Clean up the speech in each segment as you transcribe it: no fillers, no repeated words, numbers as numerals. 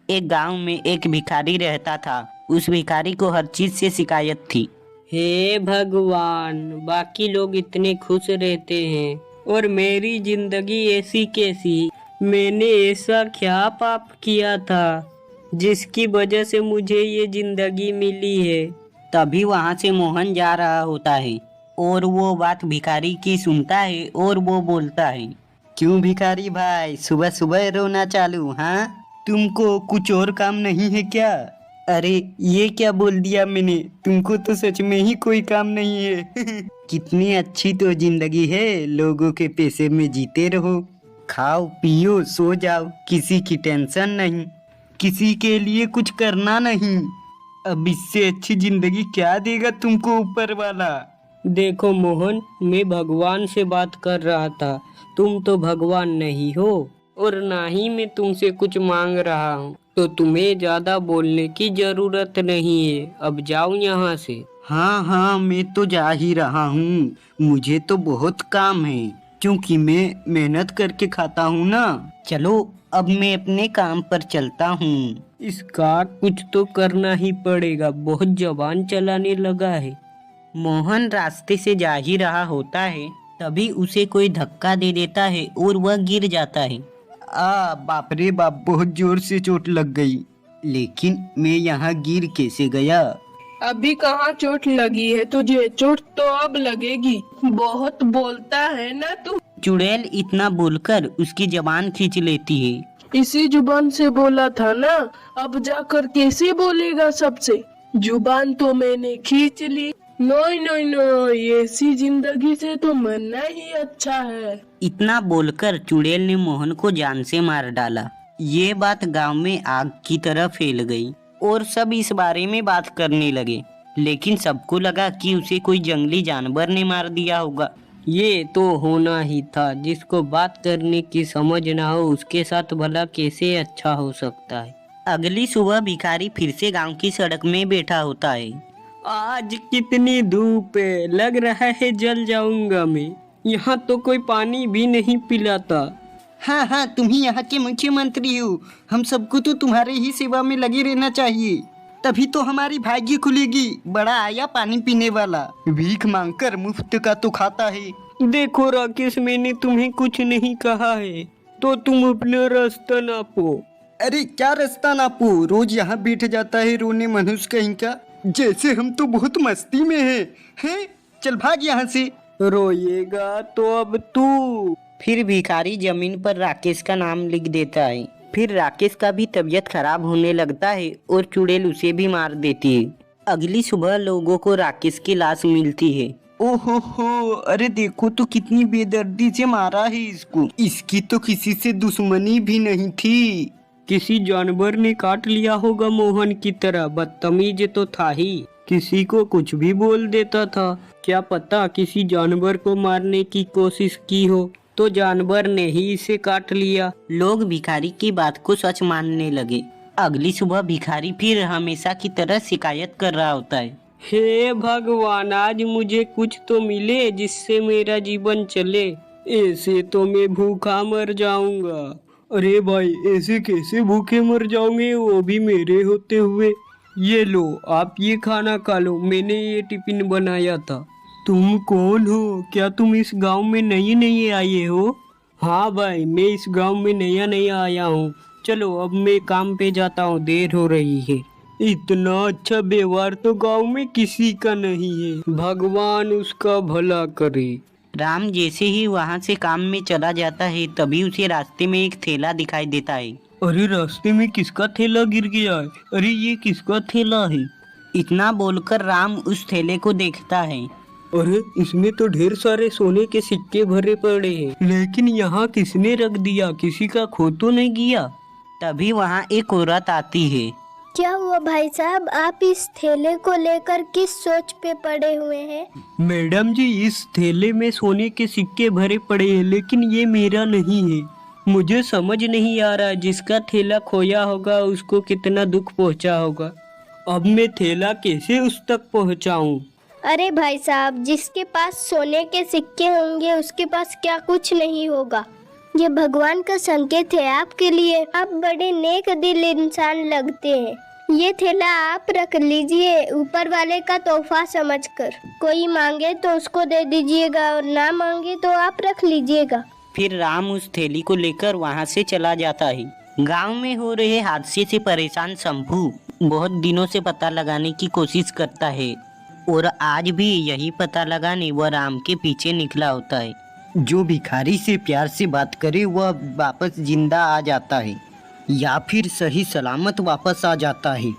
एक गांव में एक भिखारी रहता था। उस भिखारी को हर चीज से शिकायत थी। हे भगवान, बाकी लोग इतने खुश रहते हैं और मेरी जिंदगी ऐसी कैसी। मैंने ऐसा क्या पाप किया था जिसकी वजह से मुझे ये जिंदगी मिली है। तभी वहां से मोहन जा रहा होता है और वो बात भिखारी की सुनता है और वो बोलता है, क्यों भिखारी भाई, सुबह सुबह रोना चालू? हाँ, तुमको कुछ और काम नहीं है क्या? अरे ये क्या बोल दिया मैंने, तुमको तो सच में ही कोई काम नहीं है। कितनी अच्छी तो जिंदगी है, लोगों के पैसे में जीते रहो, खाओ पियो सो जाओ, किसी की टेंशन नहीं, किसी के लिए कुछ करना नहीं। अब इससे अच्छी जिंदगी क्या देगा तुमको ऊपर वाला? देखो मोहन, मैं भगवान से बात कर रहा था। तुम तो भगवान नहीं हो और ना ही मैं तुमसे कुछ मांग रहा हूँ, तो तुम्हें ज्यादा बोलने की जरूरत नहीं है। अब जाओ यहाँ से। हाँ हाँ, मैं तो जा ही रहा हूँ, मुझे तो बहुत काम है, क्योंकि मैं मेहनत करके खाता हूँ ना। चलो अब मैं अपने काम पर चलता हूँ। इसका कुछ तो करना ही पड़ेगा, बहुत जबान चलाने लगा है। मोहन रास्ते से जा ही रहा होता है, तभी उसे कोई धक्का दे देता है और वह गिर जाता है। बाप रे बाप, बहुत जोर से चोट लग गई, लेकिन मैं यहाँ गिर कैसे गया? अभी कहाँ चोट लगी है तुझे? चोट तो अब लगेगी, बहुत बोलता है ना तू। चुड़ैल इतना बोलकर उसकी जबान खींच लेती है। इसी जुबान से बोला था ना, अब जाकर कैसे बोलेगा सबसे? जुबान तो मैंने खींच ली। नहीं नहीं नहीं, ऐसी जिंदगी से तो मरना ही अच्छा है। इतना बोलकर चुड़ैल ने मोहन को जान से मार डाला। ये बात गांव में आग की तरह फैल गई और सब इस बारे में बात करने लगे, लेकिन सबको लगा कि उसे कोई जंगली जानवर ने मार दिया होगा। ये तो होना ही था, जिसको बात करने की समझ ना हो उसके साथ भला कैसे अच्छा हो सकता है। अगली सुबह भिखारी फिर से गांव की सड़क में बैठा होता है। आज कितनी धूप है, लग रहा है जल जाऊंगा मैं। यहाँ तो कोई पानी भी नहीं पिलाता। हाँ हाँ, तुम ही यहाँ के मुख्यमंत्री हो, हम सबको तो तुम्हारे ही सेवा में लगे रहना चाहिए, तभी तो हमारी भाग्य खुलेगी। बड़ा आया पानी पीने वाला, भीख मांगकर मुफ्त का तो खाता है। देखो राकेश, मैंने तुम्हें कुछ नहीं कहा है, तो तुम अपना रास्ता नापो। अरे क्या रास्ता नापो, रोज यहाँ बैठ जाता है रोने मनुष्य कहीं का, जैसे हम तो बहुत मस्ती में हैं? चल भाग यहाँ से। रोएगा तो अब तू। फिर भिखारी जमीन पर राकेश का नाम लिख देता है। फिर राकेश का भी तबीयत खराब होने लगता है और चुड़ैल उसे भी मार देती है। अगली सुबह लोगों को राकेश की लाश मिलती है। ओहो हो, अरे देखो तो कितनी बेदर्दी से मारा है इसको, इसकी तो किसी से दुश्मनी भी नहीं थी। किसी जानवर ने काट लिया होगा मोहन की तरह, बदतमीज तो था ही, किसी को कुछ भी बोल देता था। क्या पता किसी जानवर को मारने की कोशिश की हो तो जानवर ने ही इसे काट लिया। लोग भिखारी की बात को सच मानने लगे। अगली सुबह भिखारी फिर हमेशा की तरह शिकायत कर रहा होता है। हे भगवान, आज मुझे कुछ तो मिले जिससे मेरा जीवन चले, ऐसे तो मैं भूखा मर जाऊंगा। अरे भाई, ऐसे कैसे भूखे मर जाओगे, वो भी मेरे होते हुए? ये लो, आप ये खाना खा लो, मैंने ये टिफिन बनाया था। तुम कौन हो? क्या तुम इस गांव में नए नए आए हो? हाँ भाई, मैं इस गांव में नया नया आया हूँ। चलो अब मैं काम पे जाता हूँ, देर हो रही है। इतना अच्छा व्यवहार तो गांव में किसी का नहीं है, भगवान उसका भला करे। राम जैसे ही वहाँ से काम में चला जाता है, तभी उसे रास्ते में एक थैला दिखाई देता है। अरे रास्ते में किसका थैला गिर गया है? अरे ये किसका थैला है? इतना बोलकर राम उस थैले को देखता है। अरे इसमें तो ढेर सारे सोने के सिक्के भरे पड़े हैं, लेकिन यहाँ किसने रख दिया? किसी का खो तो नहीं गया? तभी वहाँ एक औरत आती है। क्या हुआ भाई साहब, आप इस थैले को लेकर किस सोच पे पड़े हुए हैं? मैडम जी, इस थैले में सोने के सिक्के भरे पड़े हैं, लेकिन ये मेरा नहीं है। मुझे समझ नहीं आ रहा जिसका थैला खोया होगा उसको कितना दुख पहुंचा होगा। अब मैं थैला कैसे उस तक पहुंचाऊं? अरे भाई साहब, जिसके पास सोने के सिक्के होंगे उसके पास क्या कुछ नहीं होगा? ये भगवान का संकेत है आपके लिए। आप बड़े नेक दिल इंसान लगते हैं। ये थैला आप रख लीजिए, ऊपर वाले का तोहफा समझकर। कोई मांगे तो उसको दे दीजिएगा और ना मांगे तो आप रख लीजिएगा। फिर राम उस थैली को लेकर वहाँ से चला जाता है। गांव में हो रहे हादसे से परेशान शंभू बहुत दिनों से पता लगाने की कोशिश करता है और आज भी यही पता लगाने वह राम के पीछे निकला होता है। जो भिखारी से प्यार से बात करे वह वापस जिंदा आ जाता है या फिर सही सलामत वापस आ जाता है।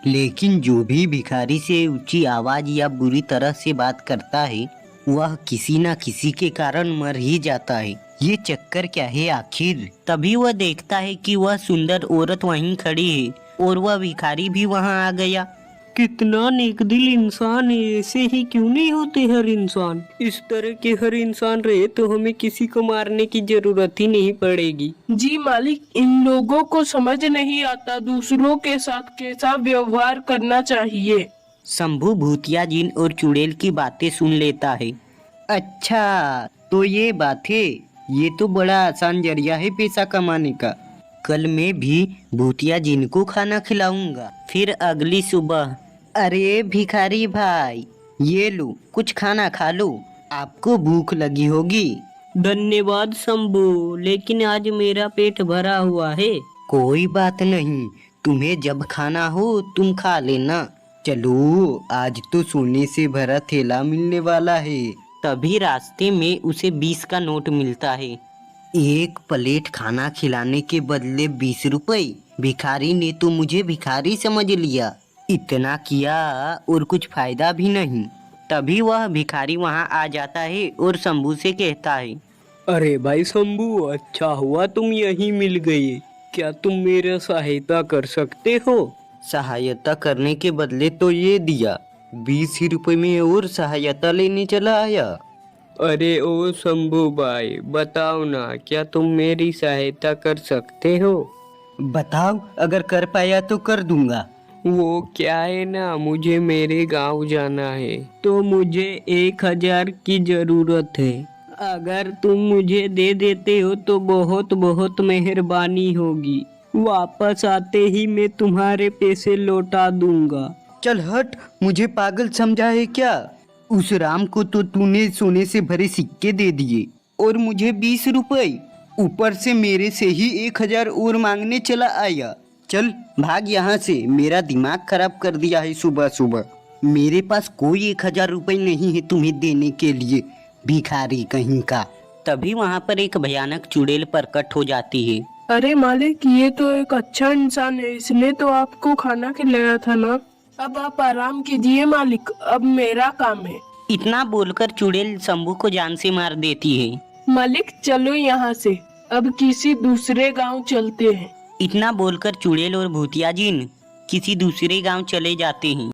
लेकिन जो भी भिखारी से ऊंची आवाज या बुरी तरह से बात करता है वह किसी न किसी के कारण मर ही जाता है। ये चक्कर क्या है आखिर? तभी वह देखता है कि वह सुंदर औरत वहीं खड़ी है और वह भिखारी भी वहां आ गया। कितना नेकदिल इंसान है, ऐसे ही क्यों नहीं होते हर इंसान। इस तरह के हर इंसान रहे तो हमें किसी को मारने की जरूरत ही नहीं पड़ेगी। जी मालिक, इन लोगों को समझ नहीं आता दूसरों के साथ कैसा व्यवहार करना चाहिए। शंभू भूतिया जिन और चुड़ैल की बातें सुन लेता है। अच्छा तो ये बात है, ये तो बड़ा आसान जरिया है पैसा कमाने का। कल मैं भी भूतिया जिन को खाना खिलाऊंगा। फिर अगली सुबह, अरे भिखारी भाई ये लो कुछ खाना खा लो, आपको भूख लगी होगी। धन्यवाद शंभू, लेकिन आज मेरा पेट भरा हुआ है। कोई बात नहीं, तुम्हें जब खाना हो तुम खा लेना। चलो आज तो सोने से भरा थैला मिलने वाला है। तभी रास्ते में उसे 20 का नोट मिलता है। एक प्लेट खाना खिलाने के बदले 20 रुपए। भिखारी ने तो मुझे भिखारी समझ लिया। इतना किया और कुछ फायदा भी नहीं। तभी वह भिखारी वहां आ जाता है और शंभू से कहता है, अरे भाई शंभू, अच्छा हुआ तुम यहीं मिल गए। क्या तुम मेरा सहायता कर सकते हो? सहायता करने के बदले तो ये दिया, 20 ही रुपए में और सहायता लेने चला आया। अरे ओ शंभू भाई, बताओ ना, क्या तुम मेरी सहायता कर सकते हो? बताओ, अगर कर पाया तो कर दूंगा। वो क्या है ना, मुझे मेरे गांव जाना है तो मुझे 1000 की जरूरत है। अगर तुम मुझे दे देते हो तो बहुत बहुत मेहरबानी होगी। वापस आते ही मैं तुम्हारे पैसे लौटा दूंगा। चल हट, मुझे पागल समझा है क्या? उस राम को तो तूने सोने से भरे सिक्के दे दिए और मुझे 20 रुपए, ऊपर से मेरे से ही 1000 और मांगने चला आया। चल भाग यहाँ से, मेरा दिमाग खराब कर दिया है सुबह सुबह। मेरे पास कोई 1000 रुपए नहीं है तुम्हें देने के लिए, भिखारी कहीं का। तभी वहाँ पर एक भयानक चुड़ैल प्रकट हो जाती है। अरे मालिक, ये तो एक अच्छा इंसान है, इसने तो आपको खाना खिलाया था ना। अब आप आराम कीजिए मालिक, अब मेरा काम है। इतना बोलकर चुड़ैल शंभू को जान से मार देती है। मालिक चलो यहाँ से, अब किसी दूसरे गांव चलते हैं। इतना बोलकर चुड़ैल और भूतिया जिन किसी दूसरे गांव चले जाते हैं।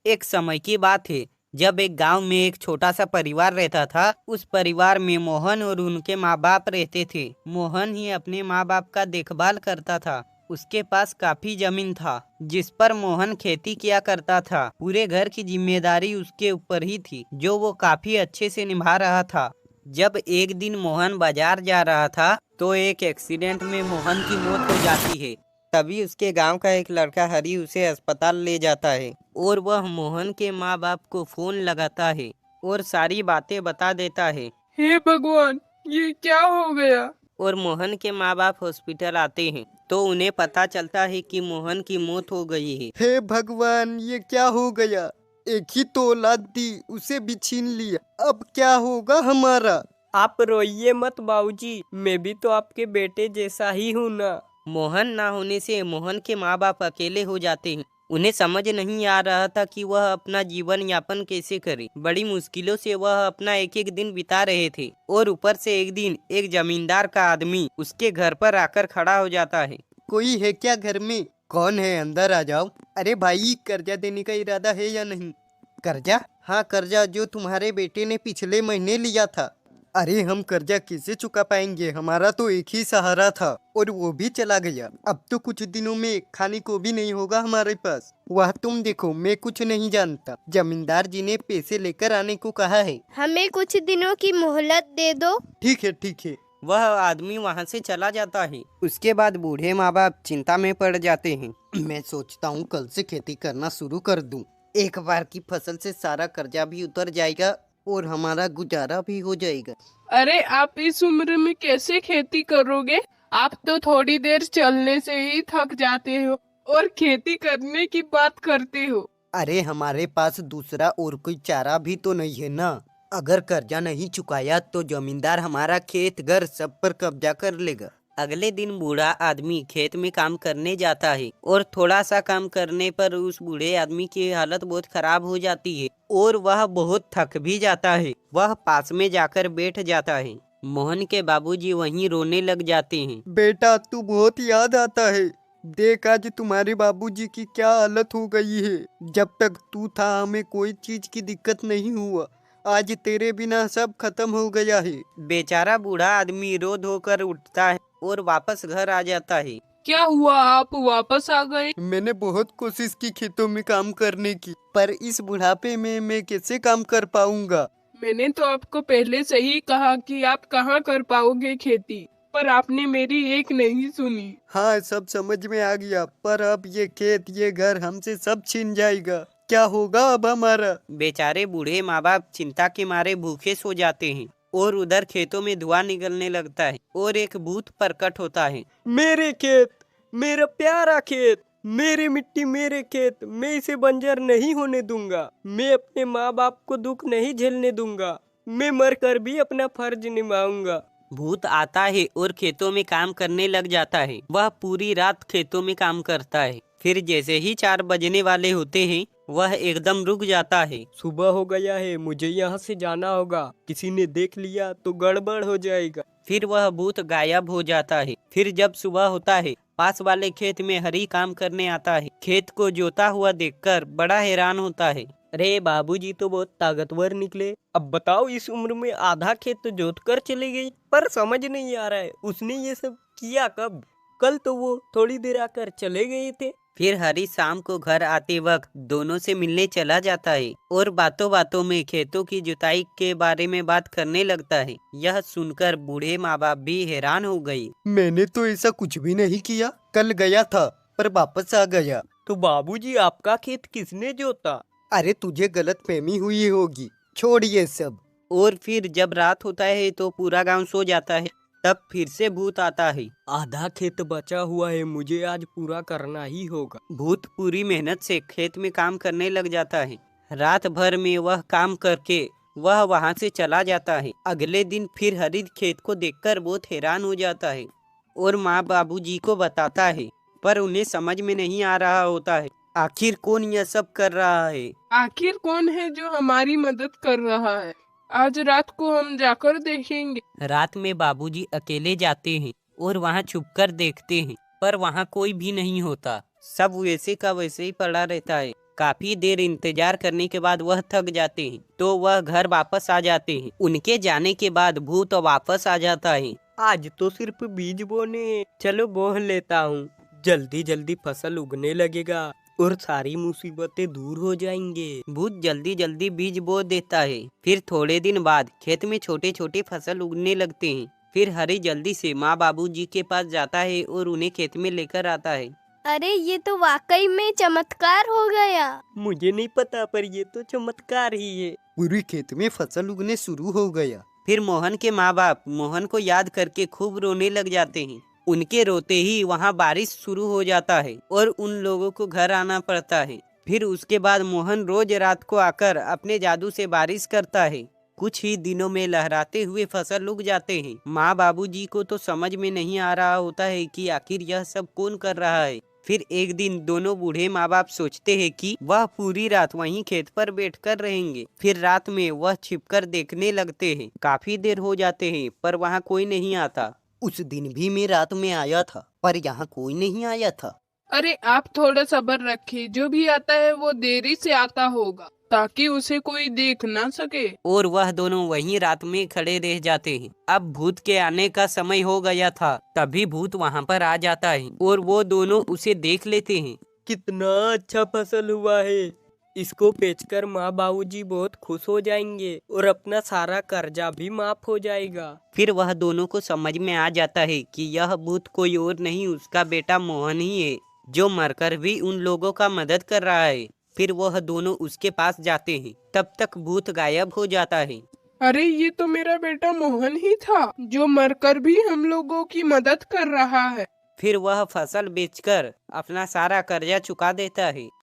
एक समय की बात है, जब एक गांव में एक छोटा सा परिवार रहता था। उस परिवार में मोहन और उनके माँ बाप रहते थे। मोहन ही अपने माँ बाप का देखभाल करता था। उसके पास काफी जमीन था जिस पर मोहन खेती किया करता था। पूरे घर की जिम्मेदारी उसके ऊपर ही थी, जो वो काफी अच्छे से निभा रहा था। जब एक दिन मोहन बाजार जा रहा था तो एक एक्सीडेंट में मोहन की मौत हो जाती है। तभी उसके गांव का एक लड़का हरी उसे अस्पताल ले जाता है और वह मोहन के माँ बाप को फोन लगाता है और सारी बातें बता देता है। हे भगवान, ये क्या हो गया? और मोहन के माँ बाप हॉस्पिटल आते हैं तो उन्हें पता चलता है कि मोहन की मौत हो गई है। हे भगवान, ये क्या हो गया? एक ही तो औलाद थी, उसे भी छीन लिया। अब क्या होगा हमारा? आप रोइए मत बाबूजी, मैं भी तो आपके बेटे जैसा ही हूँ ना। मोहन ना होने से मोहन के माँ बाप अकेले हो जाते हैं। उन्हें समझ नहीं आ रहा था कि वह अपना जीवन यापन कैसे करे। बड़ी मुश्किलों से वह अपना एक एक दिन बिता रहे थे और ऊपर से एक दिन एक जमींदार का आदमी उसके घर पर आकर खड़ा हो जाता है। कोई है क्या घर में? कौन है? अंदर आ जाओ। अरे भाई, कर्जा देने का इरादा है या नहीं? कर्जा? हाँ, कर्जा जो तुम्हारे बेटे ने पिछले महीने लिया था। अरे हम कर्जा कैसे चुका पाएंगे? हमारा तो एक ही सहारा था और वो भी चला गया। अब तो कुछ दिनों में खाने को भी नहीं होगा हमारे पास। वह तुम देखो, मैं कुछ नहीं जानता। जमींदार जी ने पैसे लेकर आने को कहा है। हमें कुछ दिनों की मोहलत दे दो। ठीक है ठीक है, वह आदमी वहाँ से चला जाता है। उसके बाद बूढ़े माँ बाप चिंता में पड़ जाते हैं। मैं सोचता हूँ कल से खेती करना शुरू कर दूं। एक बार की फसल से सारा कर्जा भी उतर जाएगा और हमारा गुजारा भी हो जाएगा। अरे आप इस उम्र में कैसे खेती करोगे? आप तो थोड़ी देर चलने से ही थक जाते हो और खेती करने की बात करते हो। अरे हमारे पास दूसरा और कोई चारा भी तो नहीं है ना। अगर कर्जा नहीं चुकाया तो जमींदार हमारा खेत घर सब पर कब्जा कर लेगा। अगले दिन बूढ़ा आदमी खेत में काम करने जाता है और थोड़ा सा काम करने पर उस बूढ़े आदमी की हालत बहुत खराब हो जाती है और वह बहुत थक भी जाता है। वह पास में जाकर बैठ जाता है। मोहन के बाबूजी वहीं रोने लग जाते हैं। बेटा तू बहुत याद आता है। देख आज तुम्हारे बाबूजी की क्या हालत हो गई है। जब तक तू था हमें कोई चीज की दिक्कत नहीं हुआ, आज तेरे बिना सब खत्म हो गया है। बेचारा बूढ़ा आदमी रो धो कर उठता है और वापस घर आ जाता है। क्या हुआ, आप वापस आ गए? मैंने बहुत कोशिश की खेतों में काम करने की, पर इस बुढ़ापे में मैं कैसे काम कर पाऊंगा। मैंने तो आपको पहले से ही कहा कि आप कहाँ कर पाओगे खेती, पर आपने मेरी एक नहीं सुनी। हाँ सब समझ में आ गया, पर अब ये खेत ये घर हमसे सब छीन जाएगा। क्या होगा अब हमारा। बेचारे बूढ़े माँ बाप चिंता के मारे भूखे सो जाते हैं और उधर खेतों में धुआं निकलने लगता है और एक भूत प्रकट होता है। मेरे खेत, मेरा प्यारा खेत, मेरी मिट्टी मेरे खेत, मैं इसे बंजर नहीं होने दूंगा। मैं अपने माँ बाप को दुख नहीं झेलने दूंगा। मैं मरकर भी अपना फर्ज निभाऊंगा। भूत आता है और खेतों में काम करने लग जाता है। वह पूरी रात खेतों में काम करता है। फिर जैसे ही 4 बजने वाले होते हैं वह एकदम रुक जाता है। सुबह हो गया है, मुझे यहाँ से जाना होगा। किसी ने देख लिया तो गड़बड़ हो जाएगा। फिर वह भूत गायब हो जाता है। फिर जब सुबह होता है पास वाले खेत में हरी काम करने आता है। खेत को जोता हुआ देखकर बड़ा हैरान होता है। अरे बाबूजी तो बहुत ताकतवर निकले। अब बताओ इस उम्र में आधा खेत तो जोत कर चली गई, पर समझ नहीं आ रहा है उसने ये सब किया कब। कल तो वो थोड़ी देर आकर चले गए थे। फिर हरी शाम को घर आते वक्त दोनों से मिलने चला जाता है और बातों बातों में खेतों की जुताई के बारे में बात करने लगता है। यह सुनकर बूढ़े माँ बाप भी हैरान हो गई। मैंने तो ऐसा कुछ भी नहीं किया। कल गया था पर वापस आ गया। तो बाबूजी आपका खेत किसने जोता? अरे तुझे गलतफहमी हुई होगी, छोड़ ये सब। और फिर जब रात होता है तो पूरा गांव सो जाता है। तब फिर से भूत आता है। आधा खेत बचा हुआ है, मुझे आज पूरा करना ही होगा। भूत पूरी मेहनत से खेत में काम करने लग जाता है। रात भर में वह काम करके वह वहां से चला जाता है। अगले दिन फिर हरित खेत को देखकर बहुत हैरान हो जाता है और माँ बाबूजी को बताता है, पर उन्हें समझ में नहीं आ रहा होता है आखिर कौन यह सब कर रहा है। आखिर कौन है जो हमारी मदद कर रहा है? आज रात को हम जाकर देखेंगे। रात में बाबूजी अकेले जाते हैं और वहाँ छुपकर देखते हैं, पर वहाँ कोई भी नहीं होता। सब वैसे का वैसे ही पड़ा रहता है। काफी देर इंतजार करने के बाद वह थक जाते हैं तो वह घर वापस आ जाते हैं। उनके जाने के बाद भूत वापस आ जाता है। आज तो सिर्फ बीज बोने, चलो बोह लेता हूँ। जल्दी जल्दी फसल उगने लगेगा और सारी मुसीबतें दूर हो जाएंगे। भूत जल्दी जल्दी बीज बो देता है। फिर थोड़े दिन बाद खेत में छोटे छोटे फसल उगने लगते हैं। फिर हरी जल्दी से माँ बाबूजी के पास जाता है और उन्हें खेत में लेकर आता है। अरे ये तो वाकई में चमत्कार हो गया। मुझे नहीं पता, पर ये तो चमत्कार ही है। पूरे खेत में फसल उगने शुरू हो गया। फिर मोहन के माँ बाप मोहन को याद करके खूब रोने लग जाते हैं। उनके रोते ही वहाँ बारिश शुरू हो जाता है और उन लोगों को घर आना पड़ता है। फिर उसके बाद मोहन रोज रात को आकर अपने जादू से बारिश करता है। कुछ ही दिनों में लहराते हुए फसल उग जाते हैं। माँ बाबूजी को तो समझ में नहीं आ रहा होता है कि आखिर यह सब कौन कर रहा है। फिर एक दिन दोनों बूढ़े माँ बाप सोचते हैं कि वह पूरी रात वहीं खेत पर बैठकर रहेंगे। फिर रात में वह छिपकर देखने लगते हैं। काफी देर हो जाते हैं पर वहाँ कोई नहीं आता। उस दिन भी मैं रात में आया था पर यहाँ कोई नहीं आया था। अरे आप थोड़ा सब्र रखिए, जो भी आता है वो देरी से आता होगा ताकि उसे कोई देख ना सके। और वह दोनों वहीं रात में खड़े रह जाते हैं। अब भूत के आने का समय हो गया था। तभी भूत वहाँ पर आ जाता है और वो दोनों उसे देख लेते हैं। कितना अच्छा फसल हुआ है। इसको बेचकर माँ बाबूजी बहुत खुश हो जाएंगे और अपना सारा कर्जा भी माफ हो जाएगा। फिर वह दोनों को समझ में आ जाता है कि यह भूत कोई और नहीं उसका बेटा मोहन ही है, जो मरकर भी उन लोगों का मदद कर रहा है। फिर वह दोनों उसके पास जाते हैं। तब तक भूत गायब हो जाता है। अरे ये तो मेरा बेटा मोहन ही था जो मरकर भी हम लोगों की मदद कर रहा है। फिर वह फसल बेचकर अपना सारा कर्जा चुका देता है।